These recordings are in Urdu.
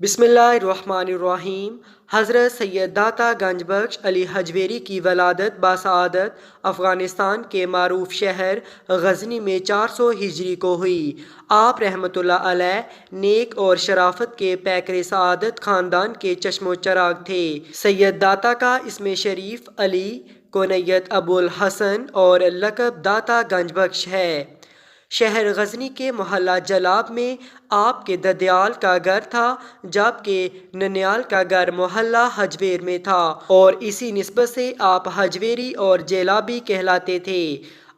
بسم اللہ الرحمن الرحیم۔ حضرت سید داتا گنج بخش علی حجویری کی ولادت باسعادت افغانستان کے معروف شہر غزنی میں 400 ہجری کو ہوئی۔ آپ رحمۃ اللہ علیہ نیک اور شرافت کے پیکر سعادت خاندان کے چشم و چراغ تھے۔ سید داتا کا اسم شریف علی، کنیت ابو الحسن اور لقب داتا گنج بخش ہے۔ شہر غزنی کے محلہ جلاب میں آپ کے ددیال کا گھر تھا، جبکہ ننیال کا گھر محلہ حجویر میں تھا، اور اسی نسبت سے آپ حجویری اور جیلابی کہلاتے تھے۔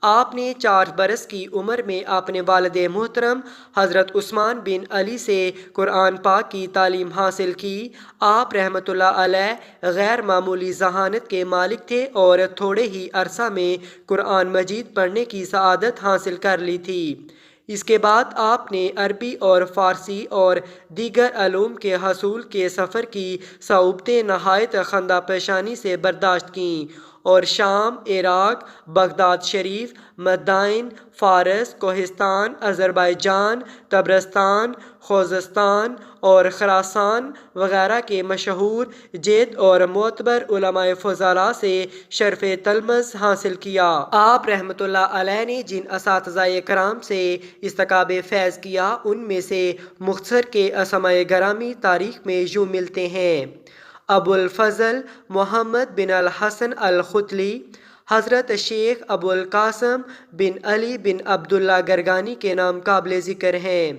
آپ نے 4 برس کی عمر میں اپنے والد محترم حضرت عثمان بن علی سے قرآن پاک کی تعلیم حاصل کی۔ آپ رحمۃ اللہ علیہ غیر معمولی ذہانت کے مالک تھے اور تھوڑے ہی عرصہ میں قرآن مجید پڑھنے کی سعادت حاصل کر لی تھی۔ اس کے بعد آپ نے عربی اور فارسی اور دیگر علوم کے حصول کے سفر کی صعوبتیں نہایت خندہ پیشانی سے برداشت کیں، اور شام، عراق، بغداد شریف، مدائن، فارس، کوہستان، آذربائیجان، طبرستان، خوزستان اور خراسان وغیرہ کے مشہور، جید اور معتبر علماء فضلاء سے شرف تلمذ حاصل کیا۔ آپ رحمۃ اللہ علیہ نے جن اساتذہ کرام سے استکاب فیض کیا، ان میں سے مختصر کے اسماء گرامی تاریخ میں یوں ملتے ہیں: ابو الفضل محمد بن الحسن الختلی، حضرت شیخ ابو القاسم بن علی بن عبداللہ گرگانی کے نام قابل ذکر ہیں۔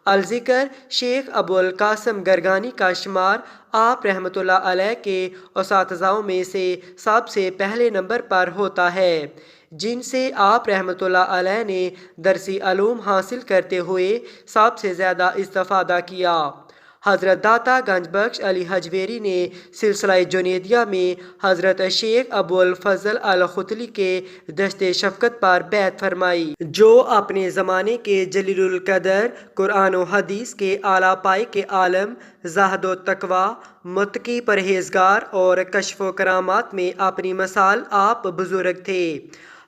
الذکر شیخ ابو القاسم گرگانی کا شمار آپ رحمۃ اللہ علیہ کے اساتذاؤں میں سے سب سے پہلے نمبر پر ہوتا ہے، جن سے آپ رحمۃ اللہ علیہ نے درسی علوم حاصل کرتے ہوئے سب سے زیادہ استفادہ کیا۔ حضرت داتا گنج بخش علی حجویری نے سلسلہ جنیدیہ میں حضرت شیخ ابو الفضل الختلی کے دشت شفقت پر بیعت فرمائی، جو اپنے زمانے کے جلیل القدر، قرآن و حدیث کے اعلیٰ پائے کے عالم، زہد و تقویٰ، متقی پرہیزگار اور کشف و کرامات میں اپنی مثال آپ بزرگ تھے۔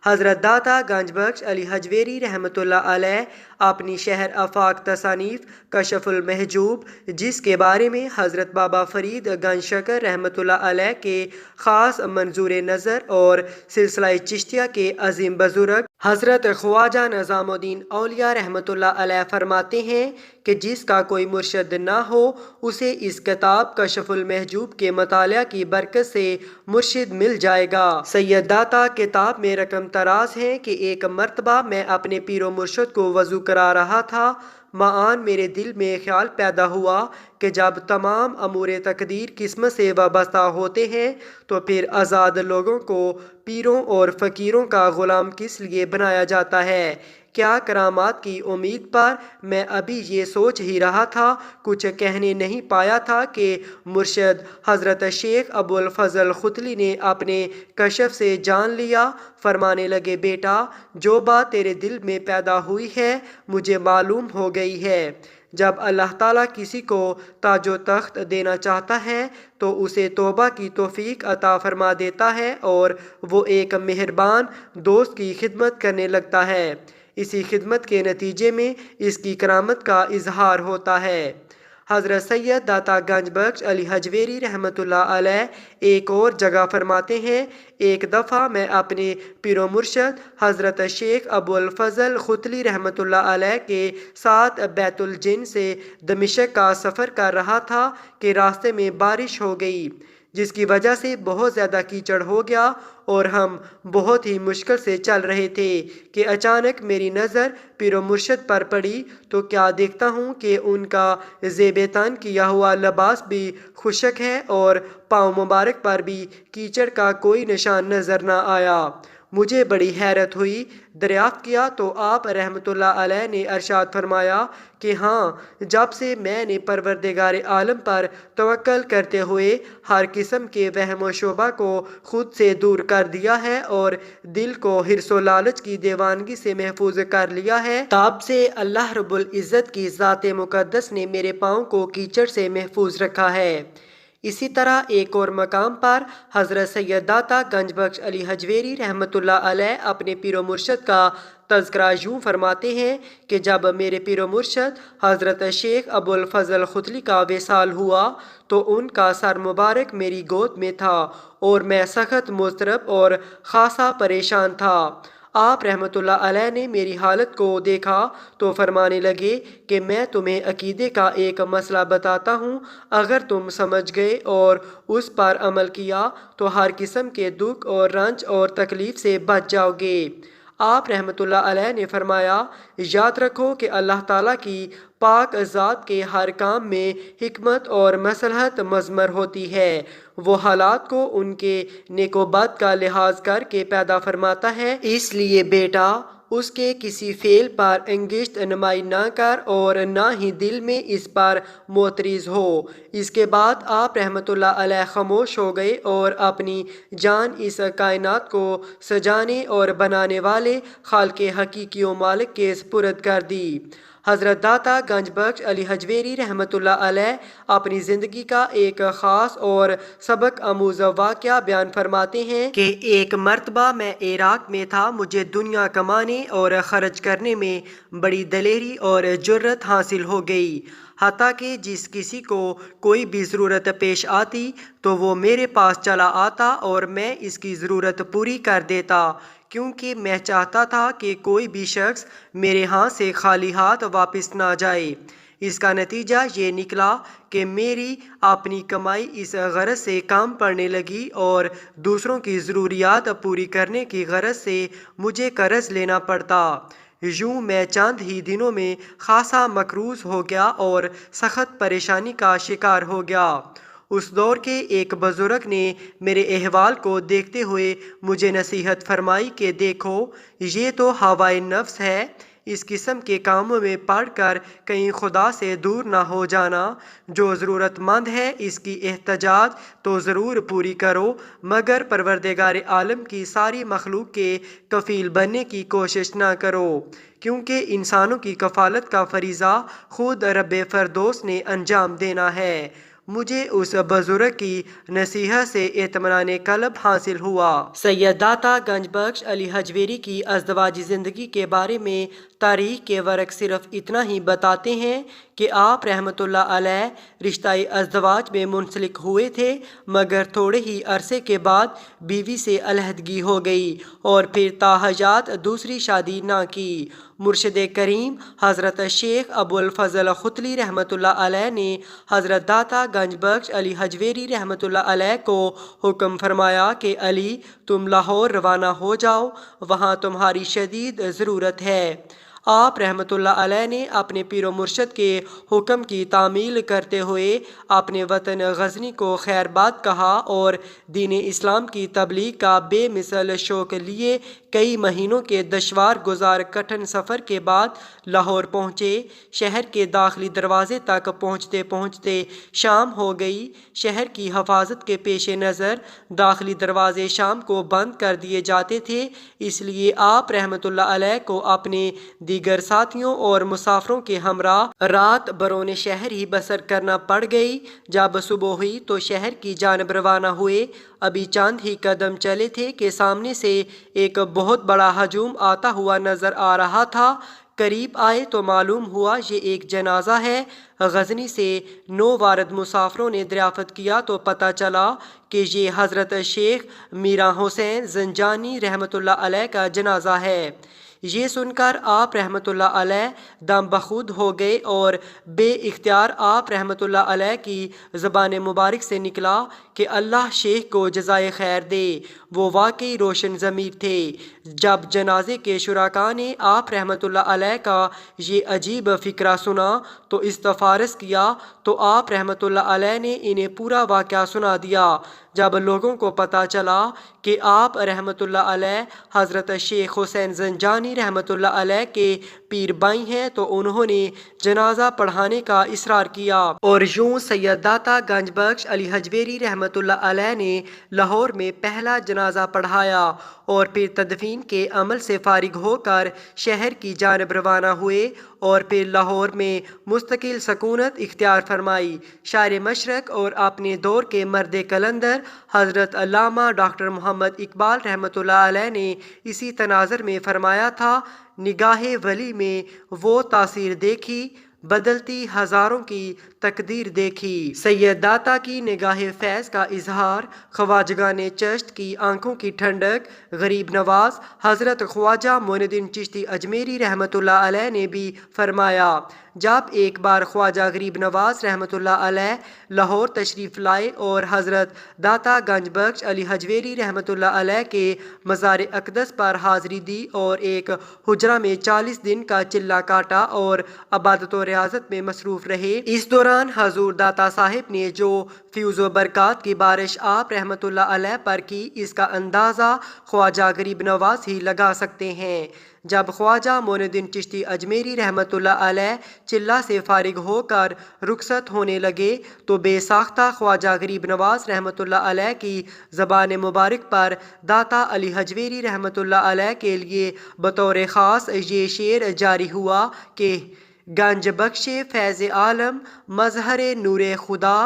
حضرت داتا گنج بخش علی حجویری رحمۃ اللہ علیہ اپنی شہر آفاق تصانیف کشف المحجوب، جس کے بارے میں حضرت بابا فرید گنج شکر رحمۃ اللہ علیہ کے خاص منظور نظر اور سلسلہ چشتیہ کے عظیم بزرگ حضرت خواجہ نظام الدین اولیاء رحمۃ اللہ علیہ فرماتے ہیں کہ جس کا کوئی مرشد نہ ہو، اسے اس کتاب کشف المحجوب کے مطالعہ کی برکت سے مرشد مل جائے گا۔ سید داتا کتاب میں رقم تراز ہیں کہ ایک مرتبہ میں اپنے پیر و مرشد کو وضو کرا رہا تھا، معان میرے دل میں خیال پیدا ہوا کہ جب تمام امور تقدیر قسمت سے وابستہ ہوتے ہیں تو پھر آزاد لوگوں کو پیروں اور فقیروں کا غلام کس لیے بنایا جاتا ہے؟ کیا کرامات کی امید پر میں ابھی یہ سوچ ہی رہا تھا، کچھ کہنے نہیں پایا تھا کہ مرشد حضرت شیخ ابو الفضل ختلی نے اپنے کشف سے جان لیا۔ فرمانے لگے، بیٹا، جو بات تیرے دل میں پیدا ہوئی ہے مجھے معلوم ہو گئی ہے۔ جب اللہ تعالیٰ کسی کو تاج و تخت دینا چاہتا ہے تو اسے توبہ کی توفیق عطا فرما دیتا ہے، اور وہ ایک مہربان دوست کی خدمت کرنے لگتا ہے۔ اسی خدمت کے نتیجے میں اس کی کرامت کا اظہار ہوتا ہے۔ حضرت سید داتا گنج بخش علی حجویری رحمۃ اللہ علیہ ایک اور جگہ فرماتے ہیں، ایک دفعہ میں اپنے پیر و مرشد حضرت شیخ ابو الفضل ختلی رحمۃ اللہ علیہ کے ساتھ بیت الجن سے دمشق کا سفر کر رہا تھا کہ راستے میں بارش ہو گئی، جس کی وجہ سے بہت زیادہ کیچڑ ہو گیا اور ہم بہت ہی مشکل سے چل رہے تھے کہ اچانک میری نظر پیر و مرشد پر پڑی تو کیا دیکھتا ہوں کہ ان کا زیب تن کیا ہوا لباس بھی خشک ہے اور پاؤں مبارک پر بھی کیچڑ کا کوئی نشان نظر نہ آیا۔ مجھے بڑی حیرت ہوئی۔ دریافت کیا تو آپ رحمۃ اللہ علیہ نے ارشاد فرمایا کہ ہاں، جب سے میں نے پروردگار عالم پر توکل کرتے ہوئے ہر قسم کے وہم و شبہ کو خود سے دور کر دیا ہے اور دل کو حرص و لالچ کی دیوانگی سے محفوظ کر لیا ہے، تب سے اللہ رب العزت کی ذات مقدس نے میرے پاؤں کو کیچڑ سے محفوظ رکھا ہے۔ اسی طرح ایک اور مقام پر حضرت سید داتا گنج بخش علی حجویری رحمۃ اللہ علیہ اپنے پیر و مرشد کا تذکرہ یوں فرماتے ہیں کہ جب میرے پیر و مرشد حضرت شیخ ابو الفضل ختلی کا وصال ہوا تو ان کا سر مبارک میری گود میں تھا اور میں سخت مضطرب اور خاصا پریشان تھا۔ آپ رحمۃ اللہ علیہ نے میری حالت کو دیکھا تو فرمانے لگے کہ میں تمہیں عقیدے کا ایک مسئلہ بتاتا ہوں، اگر تم سمجھ گئے اور اس پر عمل کیا تو ہر قسم کے دکھ اور رنج اور تکلیف سے بچ جاؤ گے۔ آپ رحمۃ اللہ علیہ نے فرمایا، یاد رکھو کہ اللہ تعالیٰ کی پاک ذات کے ہر کام میں حکمت اور مصلحت مضمر ہوتی ہے۔ وہ حالات کو ان کے نیک و بد کا لحاظ کر کے پیدا فرماتا ہے، اس لیے بیٹا اس کے کسی فعل پر انگشت نمائی نہ کر اور نہ ہی دل میں اس پر معترض ہو۔ اس کے بعد آپ رحمۃ اللہ علیہ خاموش ہو گئے اور اپنی جان اس کائنات کو سجانے اور بنانے والے خالق حقیقی و مالک کے سپرد کر دی۔ حضرت داتا گنج بخش علی حجویری رحمۃ اللہ علیہ اپنی زندگی کا ایک خاص اور سبق آموز واقعہ بیان فرماتے ہیں کہ ایک مرتبہ میں عراق میں تھا، مجھے دنیا کمانے اور خرچ کرنے میں بڑی دلیری اور جرأت حاصل ہو گئی، حتیٰ کہ جس کسی کو کوئی بھی ضرورت پیش آتی تو وہ میرے پاس چلا آتا اور میں اس کی ضرورت پوری کر دیتا، کیونکہ میں چاہتا تھا کہ کوئی بھی شخص میرے ہاں سے خالی ہاتھ واپس نہ جائے۔ اس کا نتیجہ یہ نکلا کہ میری اپنی کمائی اس غرض سے کام پڑنے لگی اور دوسروں کی ضروریات پوری کرنے کی غرض سے مجھے قرض لینا پڑتا۔ یوں میں چند ہی دنوں میں خاصا مقروض ہو گیا اور سخت پریشانی کا شکار ہو گیا۔ اس دور کے ایک بزرگ نے میرے احوال کو دیکھتے ہوئے مجھے نصیحت فرمائی کہ دیکھو، یہ تو ہوائے نفس ہے، اس قسم کے کاموں میں پڑ کر کہیں خدا سے دور نہ ہو جانا۔ جو ضرورت مند ہے اس کی احتیاج تو ضرور پوری کرو، مگر پروردگار عالم کی ساری مخلوق کے کفیل بننے کی کوشش نہ کرو، کیونکہ انسانوں کی کفالت کا فریضہ خود رب فردوس نے انجام دینا ہے۔ مجھے اس بزرگ کی نصیحت سے اطمینان قلب حاصل ہوا۔ سید داتا گنج بخش علی حجویری کی ازدواجی زندگی کے بارے میں تاریخ کے ورق صرف اتنا ہی بتاتے ہیں کہ آپ رحمۃ اللہ علیہ رشتہ ازدواج میں منسلک ہوئے تھے، مگر تھوڑے ہی عرصے کے بعد بیوی سے علیحدگی ہو گئی اور پھر تاحیات دوسری شادی نہ کی۔ مرشد کریم حضرت شیخ ابو الفضل ختلی رحمۃ اللہ علیہ نے حضرت داتا گنج بخش علی حجویری رحمۃ اللہ علیہ کو حکم فرمایا کہ علی، تم لاہور روانہ ہو جاؤ، وہاں تمہاری شدید ضرورت ہے۔ آپ رحمۃ اللہ علیہ نے اپنے پیر و مرشد کے حکم کی تعمیل کرتے ہوئے اپنے وطن غزنی کو خیر باد کہا اور دین اسلام کی تبلیغ کا بے مثل شوق لیے کئی مہینوں کے دشوار گزار کٹھن سفر کے بعد لاہور پہنچے۔ شہر کے داخلی دروازے تک پہنچتے پہنچتے شام ہو گئی۔ شہر کی حفاظت کے پیش نظر داخلی دروازے شام کو بند کر دیے جاتے تھے، اس لیے آپ رحمۃ اللہ علیہ کو اپنے دیگر ساتھیوں اور مسافروں کے ہمراہ رات برون شہر ہی بسر کرنا پڑ گئی۔ جب صبح ہوئی تو شہر کی جانب روانہ ہوئے، ابھی چند ہی قدم چلے تھے کہ سامنے سے ایک بہت بڑا ہجوم آتا ہوا نظر آ رہا تھا۔ قریب آئے تو معلوم ہوا یہ ایک جنازہ ہے۔ غزنی سے 9 وارد مسافروں نے دریافت کیا تو پتہ چلا کہ یہ حضرت شیخ میران حسین زنجانی رحمۃ اللہ علیہ کا جنازہ ہے۔ یہ سن کر آپ رحمۃ اللہ علیہ دم بخود ہو گئے اور بے اختیار آپ رحمۃ اللہ علیہ کی زبان مبارک سے نکلا کہ اللہ شیخ کو جزائے خیر دے، وہ واقعی روشن ضمیر تھے۔ جب جنازے کے شرکاء نے آپ رحمۃ اللہ علیہ کا یہ عجیب فقرہ سنا تو استفسار کیا تو آپ رحمۃ اللہ علیہ نے انہیں پورا واقعہ سنا دیا۔ جب لوگوں کو پتہ چلا کہ آپ رحمۃ اللہ علیہ حضرت شیخ حسین زنجانی رحمۃ اللہ علیہ کے پیر بھائی ہیں تو انہوں نے جنازہ پڑھانے کا اصرار کیا، اور یوں سید داتا گنج بخش علی حجویری رحمۃ اللہ علیہ نے لاہور میں پہلا جنازہ پڑھایا اور پھر تدفین کے عمل سے فارغ ہو کر شہر کی جانب روانہ ہوئے اور پھر لاہور میں مستقل سکونت اختیار فرمائی۔ شاعر مشرق اور اپنے دور کے مرد قلندر حضرت علامہ ڈاکٹر محمد اقبال رحمۃ اللہ علیہ نے اسی تناظر میں فرمایا تھا، نگاہ ولی میں وہ تاثیر دیکھی، بدلتی ہزاروں کی تقدیر دیکھی۔ سید داتا کی نگاہ فیض کا اظہار، خواجگان چشت کی آنکھوں کی ٹھنڈک، غریب نواز حضرت خواجہ معین الدین چشتی اجمیری رحمۃ اللہ علیہ نے بھی فرمایا۔ جب ایک بار خواجہ غریب نواز رحمۃ اللہ علیہ لاہور تشریف لائے اور حضرت داتا گنج بخش علی حجویری رحمۃ اللہ علیہ کے مزار اقدس پر حاضری دی اور ایک حجرہ میں 40 دن کا چلہ کاٹا اور عبادت و ریاضت میں مصروف رہے، اس دوران حضور داتا صاحب نے جو فیض و برکات کی بارش آپ رحمۃ اللہ علیہ پر کی، اس کا اندازہ خواجہ غریب نواز ہی لگا سکتے ہیں۔ جب خواجہ معین الدین چشتی اجمیری رحمۃ اللہ علیہ چلہ سے فارغ ہو کر رخصت ہونے لگے تو بے ساختہ خواجہ غریب نواز رحمۃ اللہ علیہ کی زبان مبارک پر داتا علی حجویری رحمۃ اللہ علیہ کے لیے بطور خاص یہ شعر جاری ہوا کہ گنج بخش فیض عالم مظہر نور خدا،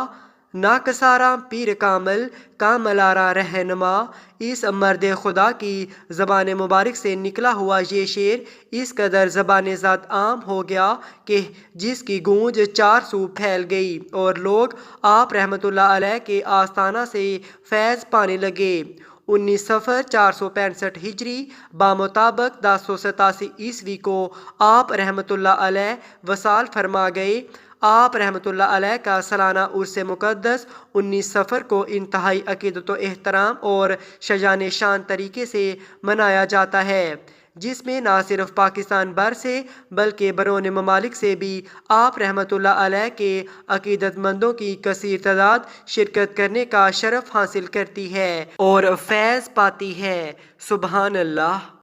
ناکسارا پیر کامل کاملارا رہنما۔ اس مرد خدا کی زبان مبارک سے نکلا ہوا یہ شعر اس قدر زبان زد عام ہو گیا کہ جس کی گونج 4 سو پھیل گئی اور لوگ آپ رحمۃ اللہ علیہ کے آستانہ سے فیض پانے لگے۔ 19 صفر 465 ہجری بمطابق 1087 عیسوی کو آپ رحمۃ اللہ علیہ وصال فرما گئے۔ آپ رحمۃ اللہ علیہ کا سالانہ عرس مقدس 19 صفر کو انتہائی عقیدت و احترام اور شجاع شان طریقے سے منایا جاتا ہے، جس میں نہ صرف پاکستان بھر سے بلکہ بیرون ممالک سے بھی آپ رحمۃ اللہ علیہ کے عقیدت مندوں کی کثیر تعداد شرکت کرنے کا شرف حاصل کرتی ہے اور فیض پاتی ہے۔ سبحان اللہ۔